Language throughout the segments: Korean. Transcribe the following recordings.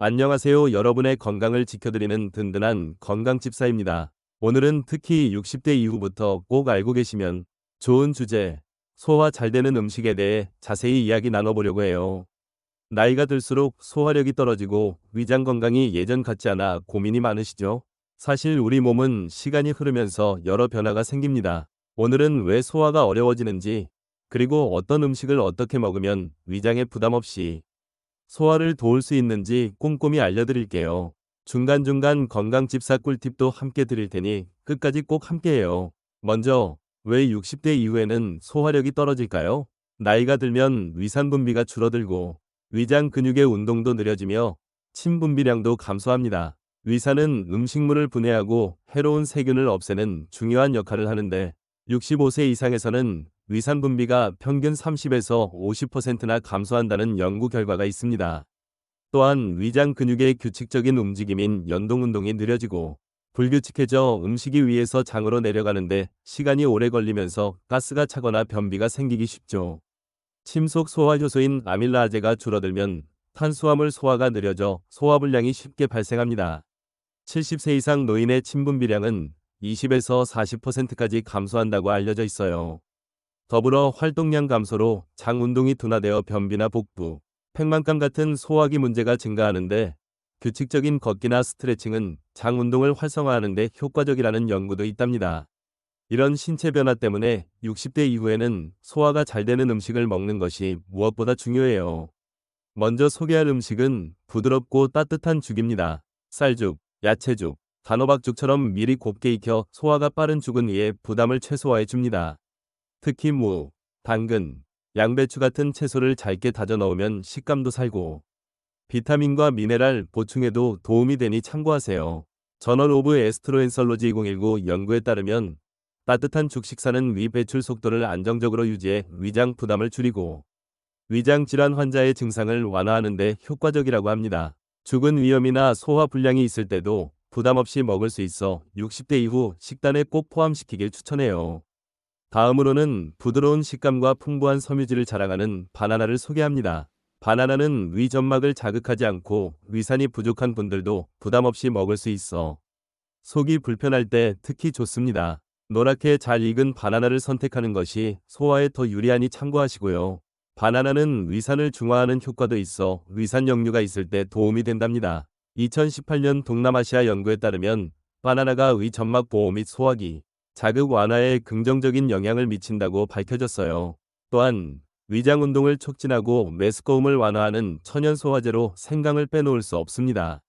안녕하세요. 여러분의 건강을 지켜드리는 든든한 건강집사입니다. 오늘은 특히 60대 이후부터 꼭 알고 계시면 좋은 주제, 소화 잘 되는 음식에 대해 자세히 이야기 나눠보려고 해요. 나이가 들수록 소화력이 떨어지고 위장 건강이 예전 같지 않아 고민이 많으시죠? 사실 우리 몸은 시간이 흐르면서 여러 변화가 생깁니다. 오늘은 왜 소화가 어려워지는지, 그리고 어떤 음식을 어떻게 먹으면 위장에 부담 없이 소화를 도울 수 있는지 꼼꼼히 알려드릴게요. 중간중간 건강집사 꿀팁도 함께 드릴 테니 끝까지 꼭 함께해요. 먼저, 왜 60대 이후에는 소화력이 떨어질까요? 나이가 들면 위산 분비가 줄어들고 위장 근육의 운동도 느려지며 침 분비량도 감소합니다. 위산은 음식물을 분해하고 해로운 세균을 없애는 중요한 역할을 하는데 65세 이상에서는 위산 분비가 평균 30에서 50%나 감소한다는 연구 결과가 있습니다. 또한 위장 근육의 규칙적인 움직임인 연동 운동이 느려지고 불규칙해져 음식이 위에서 장으로 내려가는데 시간이 오래 걸리면서 가스가 차거나 변비가 생기기 쉽죠. 침속 소화 효소인 아밀라아제가 줄어들면 탄수화물 소화가 느려져 소화불량이 쉽게 발생합니다. 70세 이상 노인의 침 분비량은 20에서 40%까지 감소한다고 알려져 있어요. 더불어 활동량 감소로 장 운동이 둔화되어 변비나 복부, 팽만감 같은 소화기 문제가 증가하는데 규칙적인 걷기나 스트레칭은 장 운동을 활성화하는 데 효과적이라는 연구도 있답니다. 이런 신체 변화 때문에 60대 이후에는 소화가 잘 되는 음식을 먹는 것이 무엇보다 중요해요. 먼저 소개할 음식은 부드럽고 따뜻한 죽입니다. 쌀죽, 야채죽, 단호박죽처럼 미리 곱게 익혀 소화가 빠른 죽은 이에 부담을 최소화해 줍니다. 특히 무, 당근, 양배추 같은 채소를 잘게 다져 넣으면 식감도 살고 비타민과 미네랄 보충에도 도움이 되니 참고하세요. 저널 오브 에스트로엔설로지 2019 연구에 따르면 따뜻한 죽 식사는 위 배출 속도를 안정적으로 유지해 위장 부담을 줄이고 위장 질환 환자의 증상을 완화하는 데 효과적이라고 합니다. 죽은 위염이나 소화 불량이 있을 때도 부담 없이 먹을 수 있어 60대 이후 식단에 꼭 포함시키길 추천해요. 다음으로는 부드러운 식감과 풍부한 섬유질을 자랑하는 바나나를 소개합니다. 바나나는 위 점막을 자극하지 않고 위산이 부족한 분들도 부담 없이 먹을 수 있어 속이 불편할 때 특히 좋습니다. 노랗게 잘 익은 바나나를 선택하는 것이 소화에 더 유리하니 참고하시고요. 바나나는 위산을 중화하는 효과도 있어 위산 역류가 있을 때 도움이 된답니다. 2018년 동남아시아 연구에 따르면 바나나가 위 점막 보호 및 소화기 자극 완화에 긍정적인 영향을 미친다고 밝혀졌어요. 또한 위장 운동을 촉진하고 메스꺼움을 완화하는 천연 소화제로 생강을 빼놓을 수 없습니다.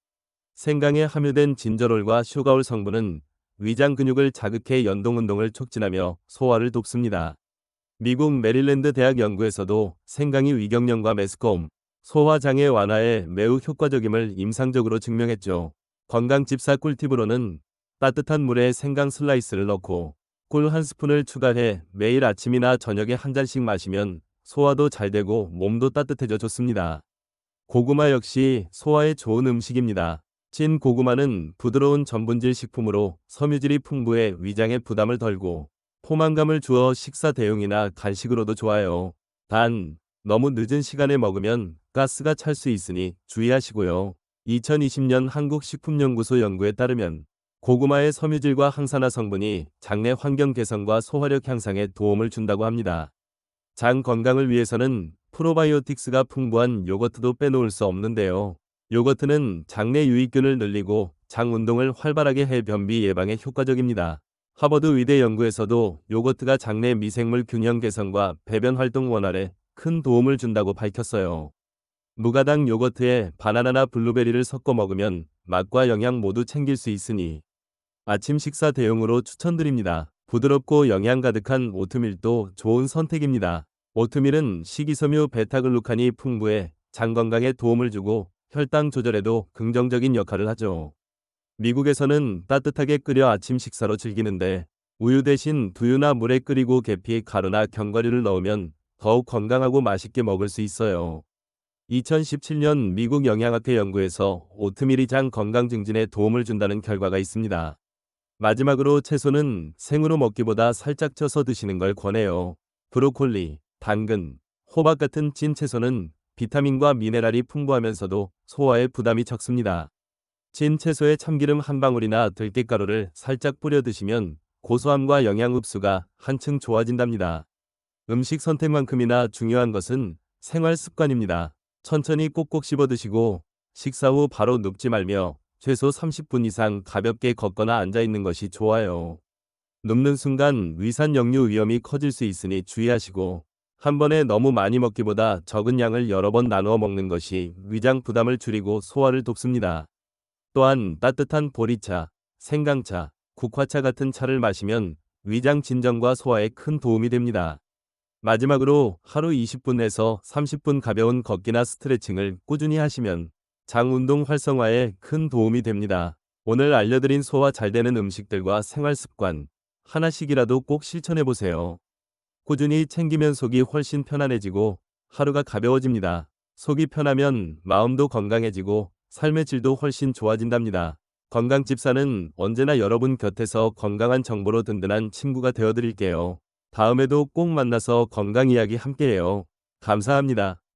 생강에 함유된 진저롤과 슈가올 성분은 위장 근육을 자극해 연동 운동을 촉진하며 소화를 돕습니다. 미국 메릴랜드 대학 연구에서도 생강이 위경련과 메스꺼움, 소화 장애 완화에 매우 효과적임을 임상적으로 증명했죠. 건강집사 꿀팁으로는 따뜻한 물에 생강 슬라이스를 넣고 꿀 한 스푼을 추가해 매일 아침이나 저녁에 한 잔씩 마시면 소화도 잘 되고 몸도 따뜻해져 좋습니다. 고구마 역시 소화에 좋은 음식입니다. 찐 고구마는 부드러운 전분질 식품으로 섬유질이 풍부해 위장에 부담을 덜고 포만감을 주어 식사 대용이나 간식으로도 좋아요. 단, 너무 늦은 시간에 먹으면 가스가 찰 수 있으니 주의하시고요. 2020년 한국식품연구소 연구에 따르면 고구마의 섬유질과 항산화 성분이 장내 환경 개선과 소화력 향상에 도움을 준다고 합니다. 장 건강을 위해서는 프로바이오틱스가 풍부한 요거트도 빼놓을 수 없는데요. 요거트는 장내 유익균을 늘리고 장 운동을 활발하게 해 변비 예방에 효과적입니다. 하버드 의대 연구에서도 요거트가 장내 미생물 균형 개선과 배변 활동 원활에 큰 도움을 준다고 밝혔어요. 무가당 요거트에 바나나나 블루베리를 섞어 먹으면 맛과 영양 모두 챙길 수 있으니 아침 식사 대용으로 추천드립니다. 부드럽고 영양 가득한 오트밀도 좋은 선택입니다. 오트밀은 식이섬유 베타글루칸이 풍부해 장 건강에 도움을 주고 혈당 조절에도 긍정적인 역할을 하죠. 미국에서는 따뜻하게 끓여 아침 식사로 즐기는데 우유 대신 두유나 물에 끓이고 계피, 가루나 견과류를 넣으면 더욱 건강하고 맛있게 먹을 수 있어요. 2017년 미국 영양학회 연구에서 오트밀이 장 건강 증진에 도움을 준다는 결과가 있습니다. 마지막으로 채소는 생으로 먹기보다 살짝 쪄서 드시는 걸 권해요. 브로콜리, 당근, 호박 같은 찐 채소는 비타민과 미네랄이 풍부하면서도 소화에 부담이 적습니다. 찐 채소에 참기름 한 방울이나 들깨가루를 살짝 뿌려 드시면 고소함과 영양 흡수가 한층 좋아진답니다. 음식 선택만큼이나 중요한 것은 생활 습관입니다. 천천히 꼭꼭 씹어 드시고 식사 후 바로 눕지 말며 최소 30분 이상 가볍게 걷거나 앉아 있는 것이 좋아요. 눕는 순간 위산 역류 위험이 커질 수 있으니 주의하시고 한 번에 너무 많이 먹기보다 적은 양을 여러 번 나누어 먹는 것이 위장 부담을 줄이고 소화를 돕습니다. 또한 따뜻한 보리차, 생강차, 국화차 같은 차를 마시면 위장 진정과 소화에 큰 도움이 됩니다. 마지막으로 하루 20분에서 30분 가벼운 걷기나 스트레칭을 꾸준히 하시면 장 운동 활성화에 큰 도움이 됩니다. 오늘 알려드린 소화 잘 되는 음식들과 생활 습관 하나씩이라도 꼭 실천해 보세요. 꾸준히 챙기면 속이 훨씬 편안해지고 하루가 가벼워집니다. 속이 편하면 마음도 건강해지고 삶의 질도 훨씬 좋아진답니다. 건강집사는 언제나 여러분 곁에서 건강한 정보로 든든한 친구가 되어드릴게요. 다음에도 꼭 만나서 건강 이야기 함께해요. 감사합니다.